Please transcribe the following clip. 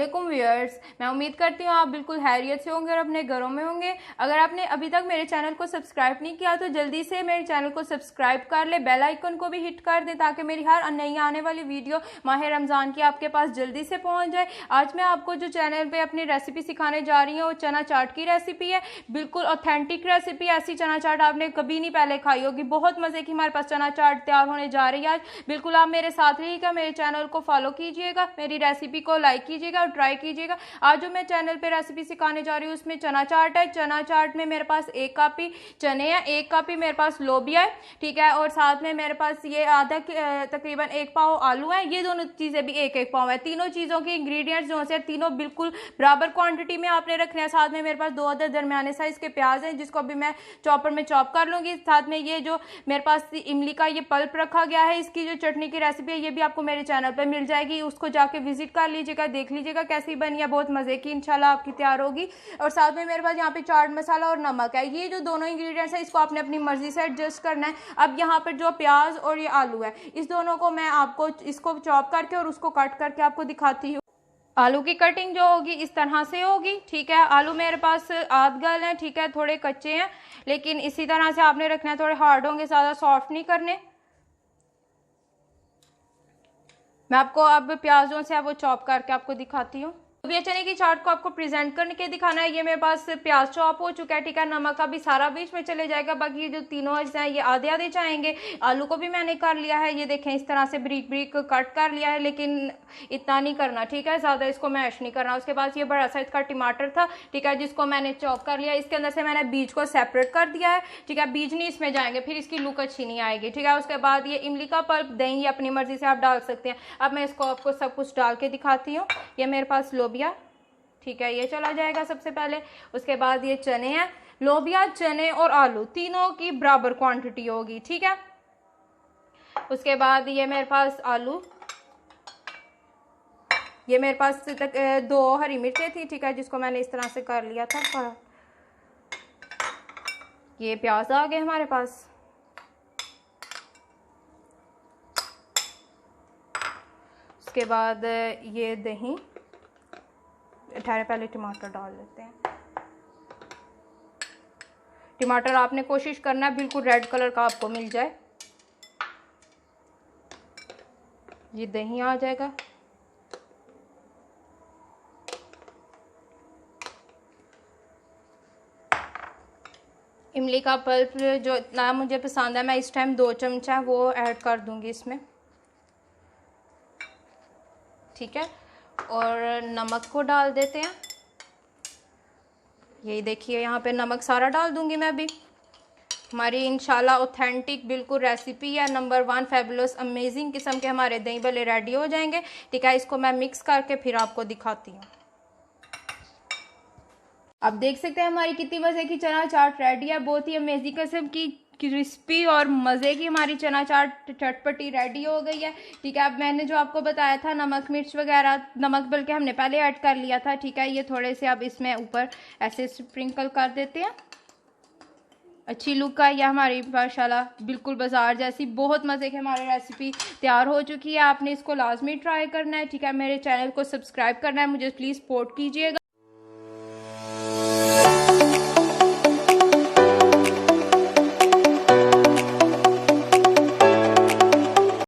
वालेकुम व्यूअर्स, मैं उम्मीद करती हूँ आप बिल्कुल खैरियत से होंगे और अपने घरों में होंगे। अगर आपने अभी तक मेरे चैनल को सब्सक्राइब नहीं किया तो जल्दी से मेरे चैनल को सब्सक्राइब कर ले, बेल आइकन को भी हिट कर दें ताकि मेरी हर नई आने वाली वीडियो माह रमज़ान की आपके पास जल्दी से पहुँच जाए। आज मैं आपको जो चैनल पर अपनी रेसिपी सिखाने जा रही हूँ वो चना चाट की रेसिपी है। बिल्कुल ऑथेंटिक रेसिपी, ऐसी चना चाट आपने कभी नहीं पहले खाई होगी। बहुत मज़े की हमारे पास चना चाट तैयार होने जा रही है आज। बिल्कुल आप मेरे साथ रहिएगा, मेरे चैनल को फॉलो कीजिएगा, मेरी रेसिपी को लाइक कीजिएगा और ट्राई कीजिएगा। आज जो मैं चैनल पे रेसिपी सिखाने जा रही हूँ उसमें चना चाट है। चना चाट में मेरे पास 1 कप चने हैं, 1 कप मेरे पास लोबिया है, ठीक है, और साथ में मेरे पास ये आधा तकरीबन 1 पाव आलू है। ये दोनों चीज़ें भी 1-1 पाव है। तीनों चीज़ों के इंग्रेडिएंट्स जो है तीनों बिल्कुल बराबर क्वांटिटी में आपने रखने हैं। साथ में मेरे पास 2 अदद दरमियाने साइज के प्याज हैं जिसको अभी मैं चॉपर में चॉप कर लूँगी। साथ में ये जो मेरे पास इमली का ये पल्प रखा गया है, इसकी जो चटनी की रेसिपी है ये भी आपको मेरे चैनल पर मिल जाएगी। उसको जाके विजिट कर लीजिएगा, देख लीजिएगा कैसी बनी है। बहुत मज़े की इंशाल्लाह आपकी तैयार होगी। और साथ में मेरे पास यहाँ पे चाट मसाला और नमक है। ये जो दोनों इंग्रेडिएंट्स है इसको आपने अपनी मर्जी से एडजस्ट करना है। अब यहाँ पर जो प्याज और ये आलू है इस दोनों को मैं आपको इसको चॉप करके और उसको कट करके आपको दिखाती हूँ। आलू की कटिंग जो होगी इस तरह से होगी, ठीक है। आलू मेरे पास आध गल है, ठीक है, थोड़े कच्चे हैं, लेकिन इसी तरह से आपने रखना है। थोड़े हार्ड होंगे, ज़्यादा सॉफ्ट नहीं करने। मैं आपको अब प्याजों से वो चॉप करके आपको दिखाती हूँ। लोबिया चने की चाट को आपको प्रेजेंट करने के दिखाना है। ये मेरे पास प्याज चॉप हो चुका है, ठीक है। नमक का भी सारा बीच में चले जाएगा। बाकी ये जो तीनों अज्जा हैं ये आधे आधे जाएंगे। आलू को भी मैंने कर लिया है, ये देखें इस तरह से ब्रीक ब्रीक कट कर लिया है, लेकिन इतना नहीं करना, ठीक है, ज़्यादा इसको मैश नहीं करना। उसके बाद ये बड़ा साइज का टमाटर था, ठीक है, जिसको मैंने चॉप कर लिया। इसके अंदर से मैंने बीज को सेपरेट कर दिया है, ठीक है। बीज नहीं इसमें जाएंगे, फिर इसकी लुक अच्छी नहीं आएगी, ठीक है। उसके बाद ये इमली का पल्प, दही, ये अपनी मर्जी से आप डाल सकते हैं। अब मैं इसको आपको सब कुछ डाल के दिखाती हूँ। ये मेरे पास लोबिया, ठीक है, ये चला जाएगा सबसे पहले। उसके बाद ये चने हैं। लोबिया, चने और आलू तीनों की बराबर क्वांटिटी होगी, ठीक है। उसके बाद ये मेरे पास आलू, ये मेरे पास 2 हरी मिर्चें थी, ठीक है, जिसको मैंने इस तरह से कर लिया था। ये प्याज आ गए हमारे पास। उसके बाद ये दही, ठहरे पहले टमाटर डाल लेते हैं। टमाटर आपने कोशिश करना है बिल्कुल रेड कलर का आपको मिल जाए। ये दही आ जाएगा। इमली का पल्प जो इतना मुझे पसंद है, मैं इस टाइम 2 चमचा वो ऐड कर दूंगी इसमें, ठीक है। और नमक को डाल देते हैं। यही देखिए यहाँ पे नमक सारा डाल दूंगी मैं अभी। हमारी इंशाल्लाह ऑथेंटिक बिल्कुल रेसिपी है, नंबर 1 फैबुलस अमेजिंग किस्म के हमारे दही भल्ले रेडी हो जाएंगे, ठीक है। इसको मैं मिक्स करके फिर आपको दिखाती हूँ। आप देख सकते हैं हमारी कितनी मज़े की चना चाट रेडी है। बहुत ही अमेजिंग किस्म की क्रिस्पी और मज़े की हमारी चना चाट चटपटी रेडी हो गई है, ठीक है। अब मैंने जो आपको बताया था नमक मिर्च वगैरह, नमक बल्कि हमने पहले ऐड कर लिया था, ठीक है। ये थोड़े से अब इसमें ऊपर ऐसे स्प्रिंकल कर देते हैं। अच्छी लुक का यह हमारी माशाल्लाह बिल्कुल बाजार जैसी बहुत मज़े की हमारी रेसिपी तैयार हो चुकी है। आपने इसको लाजमी ट्राई करना है, ठीक है। मेरे चैनल को सब्सक्राइब करना है, मुझे प्लीज़ सपोर्ट कीजिएगा।